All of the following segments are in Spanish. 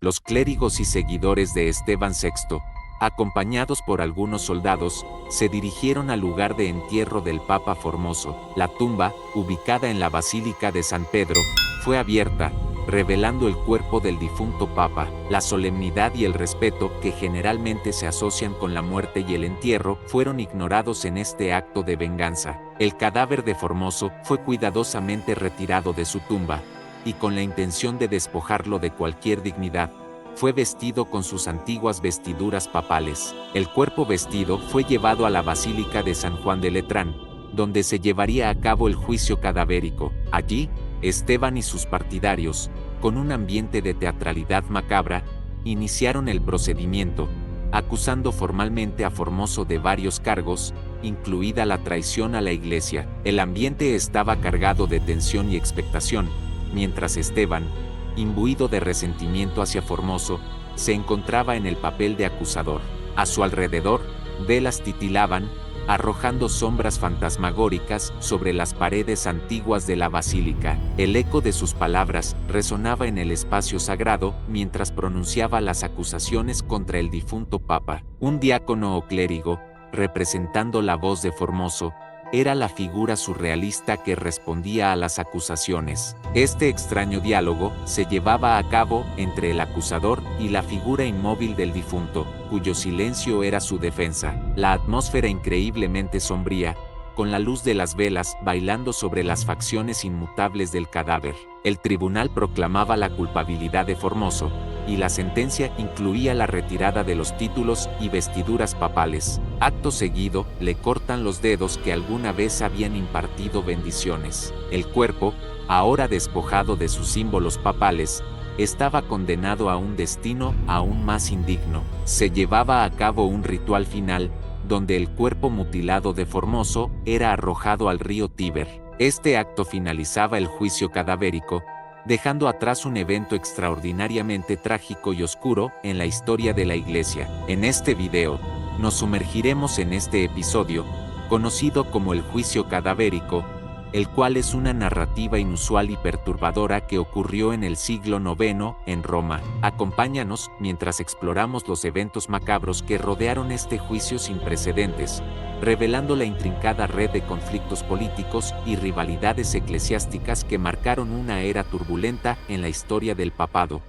Los clérigos y seguidores de Esteban VI, acompañados por algunos soldados, se dirigieron al lugar de entierro del Papa Formoso. La tumba, ubicada en la Basílica de San Pedro, fue abierta, revelando el cuerpo del difunto Papa. La solemnidad y el respeto que generalmente se asocian con la muerte y el entierro fueron ignorados en este acto de venganza. El cadáver de Formoso fue cuidadosamente retirado de su tumba, y con la intención de despojarlo de cualquier dignidad, fue vestido con sus antiguas vestiduras papales. El cuerpo vestido fue llevado a la Basílica de San Juan de Letrán, donde se llevaría a cabo el juicio cadavérico. Allí, Esteban y sus partidarios, con un ambiente de teatralidad macabra, iniciaron el procedimiento, acusando formalmente a Formoso de varios cargos, incluida la traición a la Iglesia. El ambiente estaba cargado de tensión y expectación, mientras Esteban, imbuido de resentimiento hacia Formoso, se encontraba en el papel de acusador. A su alrededor, velas titilaban, arrojando sombras fantasmagóricas sobre las paredes antiguas de la basílica. El eco de sus palabras resonaba en el espacio sagrado mientras pronunciaba las acusaciones contra el difunto papa. Un diácono o clérigo, representando la voz de Formoso, era la figura surrealista que respondía a las acusaciones. Este extraño diálogo se llevaba a cabo entre el acusador y la figura inmóvil del difunto, cuyo silencio era su defensa. La atmósfera increíblemente sombría, con la luz de las velas bailando sobre las facciones inmutables del cadáver. El tribunal proclamaba la culpabilidad de Formoso, y la sentencia incluía la retirada de los títulos y vestiduras papales. Acto seguido, le cortan los dedos que alguna vez habían impartido bendiciones. El cuerpo, ahora despojado de sus símbolos papales, estaba condenado a un destino aún más indigno. Se llevaba a cabo un ritual final, donde el cuerpo mutilado de Formoso era arrojado al río Tíber. Este acto finalizaba el juicio cadavérico, dejando atrás un evento extraordinariamente trágico y oscuro en la historia de la Iglesia. En este video, nos sumergiremos en este episodio, conocido como el juicio cadavérico, el cual es una narrativa inusual y perturbadora que ocurrió en el siglo IX en Roma. Acompáñanos mientras exploramos los eventos macabros que rodearon este juicio sin precedentes, revelando la intrincada red de conflictos políticos y rivalidades eclesiásticas que marcaron una era turbulenta en la historia del papado.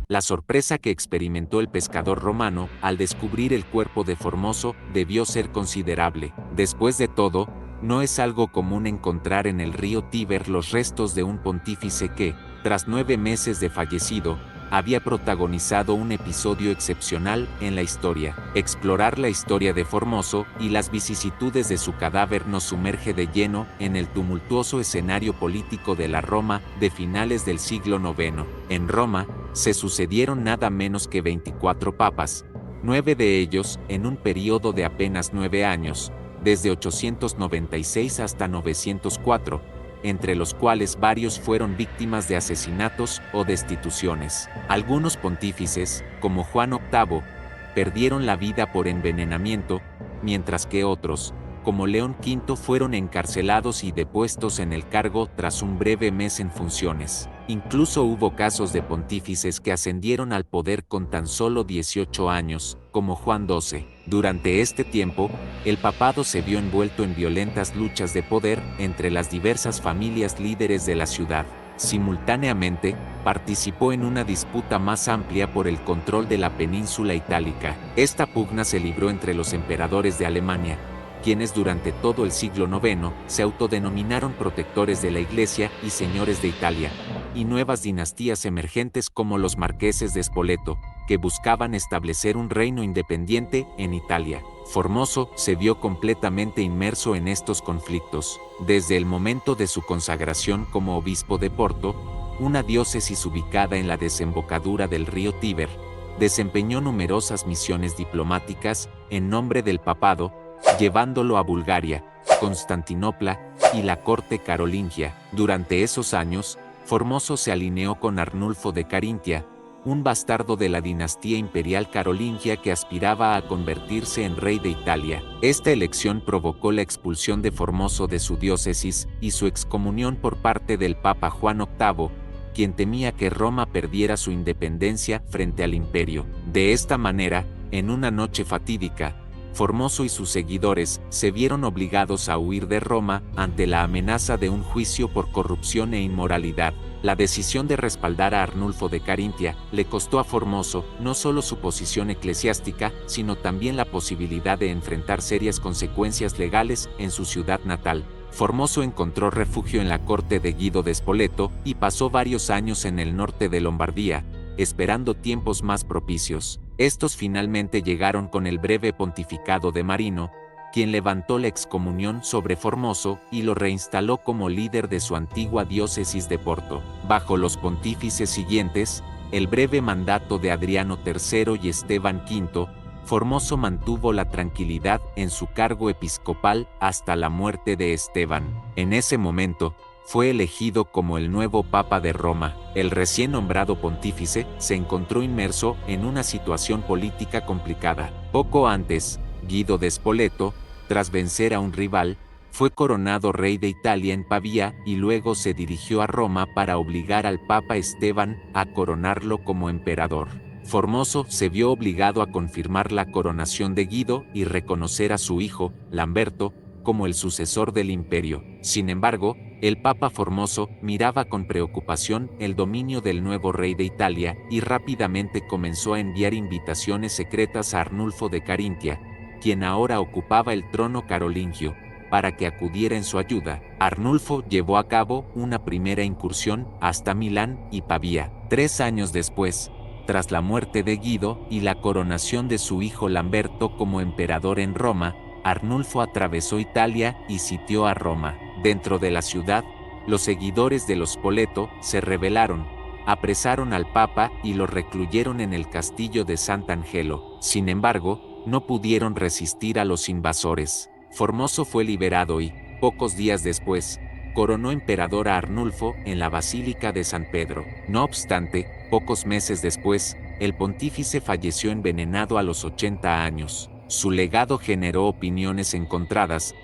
La sorpresa que experimentó el pescador romano al descubrir el cuerpo de Formoso debió ser considerable. Después de todo, no es algo común encontrar en el río Tíber los restos de un pontífice que, tras 9 meses de fallecido, había protagonizado un episodio excepcional en la historia. Explorar la historia de Formoso y las vicisitudes de su cadáver nos sumerge de lleno en el tumultuoso escenario político de la Roma de finales del siglo IX. En Roma, se sucedieron nada menos que 24 papas, 9 de ellos en un periodo de apenas 9 años, desde 896 hasta 904, entre los cuales varios fueron víctimas de asesinatos o destituciones. Algunos pontífices, como Juan VIII, perdieron la vida por envenenamiento, mientras que otros, como León V, fueron encarcelados y depuestos en el cargo tras un breve mes en funciones. Incluso hubo casos de pontífices que ascendieron al poder con tan solo 18 años, como Juan XII. Durante este tiempo, el papado se vio envuelto en violentas luchas de poder entre las diversas familias líderes de la ciudad. Simultáneamente, participó en una disputa más amplia por el control de la península itálica. Esta pugna se libró entre los emperadores de Alemania, quienes durante todo el siglo IX se autodenominaron protectores de la Iglesia y señores de Italia, y nuevas dinastías emergentes como los marqueses de Spoleto, que buscaban establecer un reino independiente en Italia. Formoso se vio completamente inmerso en estos conflictos. Desde el momento de su consagración como obispo de Porto, una diócesis ubicada en la desembocadura del río Tíber, desempeñó numerosas misiones diplomáticas en nombre del papado, llevándolo a Bulgaria, Constantinopla y la corte carolingia. Durante esos años, Formoso se alineó con Arnulfo de Carintia, un bastardo de la dinastía imperial carolingia que aspiraba a convertirse en rey de Italia. Esta elección provocó la expulsión de Formoso de su diócesis y su excomunión por parte del Papa Juan VIII, quien temía que Roma perdiera su independencia frente al imperio. De esta manera, en una noche fatídica, Formoso y sus seguidores se vieron obligados a huir de Roma ante la amenaza de un juicio por corrupción e inmoralidad. La decisión de respaldar a Arnulfo de Carintia le costó a Formoso no solo su posición eclesiástica, sino también la posibilidad de enfrentar serias consecuencias legales en su ciudad natal. Formoso encontró refugio en la corte de Guido de Spoleto y pasó varios años en el norte de Lombardía, esperando tiempos más propicios. Estos finalmente llegaron con el breve pontificado de Marino, quien levantó la excomunión sobre Formoso y lo reinstaló como líder de su antigua diócesis de Porto. Bajo los pontífices siguientes, el breve mandato de Adriano III y Esteban V, Formoso mantuvo la tranquilidad en su cargo episcopal hasta la muerte de Esteban. En ese momento, fue elegido como el nuevo Papa de Roma. El recién nombrado pontífice se encontró inmerso en una situación política complicada. Poco antes, Guido de Spoleto, tras vencer a un rival, fue coronado rey de Italia en Pavía y luego se dirigió a Roma para obligar al Papa Esteban a coronarlo como emperador. Formoso se vio obligado a confirmar la coronación de Guido y reconocer a su hijo, Lamberto, como el sucesor del imperio. Sin embargo, el Papa Formoso miraba con preocupación el dominio del nuevo rey de Italia y rápidamente comenzó a enviar invitaciones secretas a Arnulfo de Carintia, quien ahora ocupaba el trono carolingio, para que acudiera en su ayuda. Arnulfo llevó a cabo una primera incursión hasta Milán y Pavía. 3 años después, tras la muerte de Guido y la coronación de su hijo Lamberto como emperador en Roma, Arnulfo atravesó Italia y sitió a Roma. Dentro de la ciudad, los seguidores de los Spoleto se rebelaron, apresaron al Papa y lo recluyeron en el castillo de Sant'Angelo. Sin embargo, no pudieron resistir a los invasores. Formoso fue liberado y, pocos días después, coronó emperador a Arnulfo en la Basílica de San Pedro. No obstante, pocos meses después, el pontífice falleció envenenado a los 80 años. Su legado generó opiniones encontradas.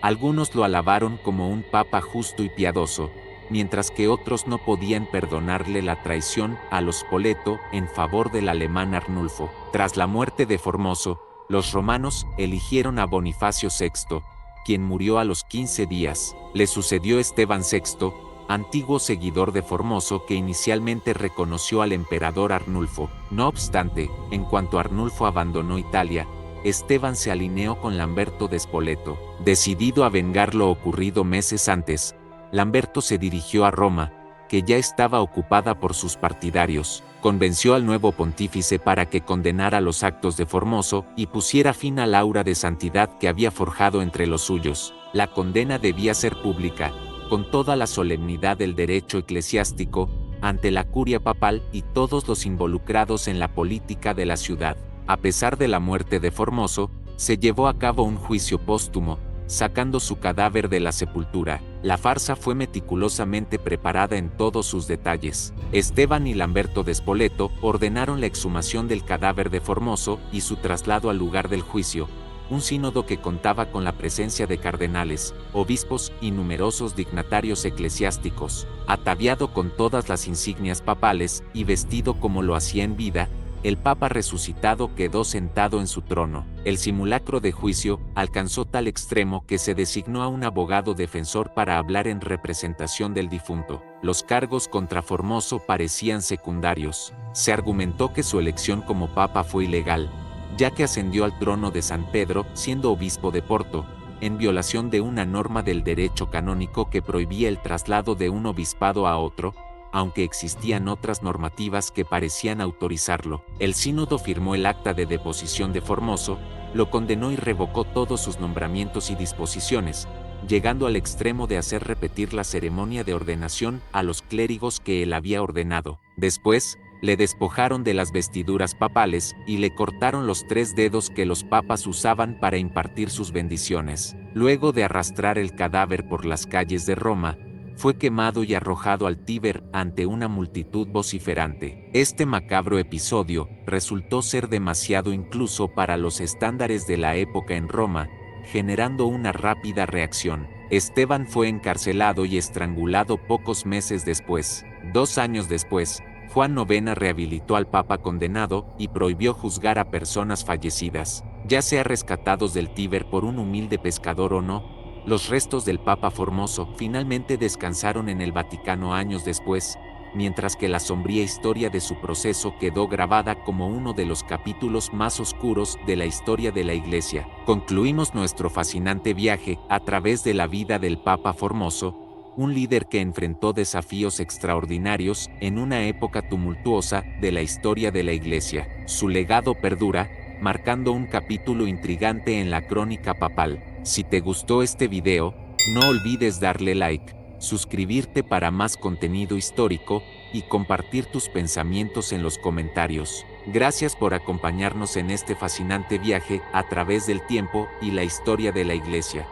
Algunos lo alabaron como un papa justo y piadoso, mientras que otros no podían perdonarle la traición a los Spoleto en favor del alemán Arnulfo. Tras la muerte de Formoso, los romanos eligieron a Bonifacio VI, quien murió a los 15 días. Le sucedió Esteban VI, antiguo seguidor de Formoso que inicialmente reconoció al emperador Arnulfo. No obstante, en cuanto Arnulfo abandonó Italia, Esteban se alineó con Lamberto de Spoleto. Decidido a vengar lo ocurrido meses antes, Lamberto se dirigió a Roma, que ya estaba ocupada por sus partidarios. Convenció al nuevo pontífice para que condenara los actos de Formoso y pusiera fin al aura de santidad que había forjado entre los suyos. La condena debía ser pública, con toda la solemnidad del derecho eclesiástico, ante la curia papal y todos los involucrados en la política de la ciudad. A pesar de la muerte de Formoso, se llevó a cabo un juicio póstumo, sacando su cadáver de la sepultura. La farsa fue meticulosamente preparada en todos sus detalles. Esteban y Lamberto de Spoleto ordenaron la exhumación del cadáver de Formoso y su traslado al lugar del juicio, un sínodo que contaba con la presencia de cardenales, obispos y numerosos dignatarios eclesiásticos. Ataviado con todas las insignias papales y vestido como lo hacía en vida, el Papa resucitado quedó sentado en su trono. El simulacro de juicio alcanzó tal extremo que se designó a un abogado defensor para hablar en representación del difunto. Los cargos contra Formoso parecían secundarios. Se argumentó que su elección como Papa fue ilegal, ya que ascendió al trono de San Pedro siendo obispo de Porto, en violación de una norma del derecho canónico que prohibía el traslado de un obispado a otro, aunque existían otras normativas que parecían autorizarlo. El sínodo firmó el acta de deposición de Formoso, lo condenó y revocó todos sus nombramientos y disposiciones, llegando al extremo de hacer repetir la ceremonia de ordenación a los clérigos que él había ordenado. Después, le despojaron de las vestiduras papales y le cortaron los 3 dedos que los papas usaban para impartir sus bendiciones. Luego de arrastrar el cadáver por las calles de Roma, fue quemado y arrojado al Tíber ante una multitud vociferante. Este macabro episodio resultó ser demasiado incluso para los estándares de la época en Roma, generando una rápida reacción. Esteban fue encarcelado y estrangulado pocos meses después. 2 años después, Juan IX rehabilitó al Papa condenado y prohibió juzgar a personas fallecidas, ya sea rescatados del Tíber por un humilde pescador o no. Los restos del Papa Formoso finalmente descansaron en el Vaticano años después, mientras que la sombría historia de su proceso quedó grabada como uno de los capítulos más oscuros de la historia de la Iglesia. Concluimos nuestro fascinante viaje a través de la vida del Papa Formoso, un líder que enfrentó desafíos extraordinarios en una época tumultuosa de la historia de la Iglesia. Su legado perdura, marcando un capítulo intrigante en la crónica papal. Si te gustó este video, no olvides darle like, suscribirte para más contenido histórico y compartir tus pensamientos en los comentarios. Gracias por acompañarnos en este fascinante viaje a través del tiempo y la historia de la Iglesia.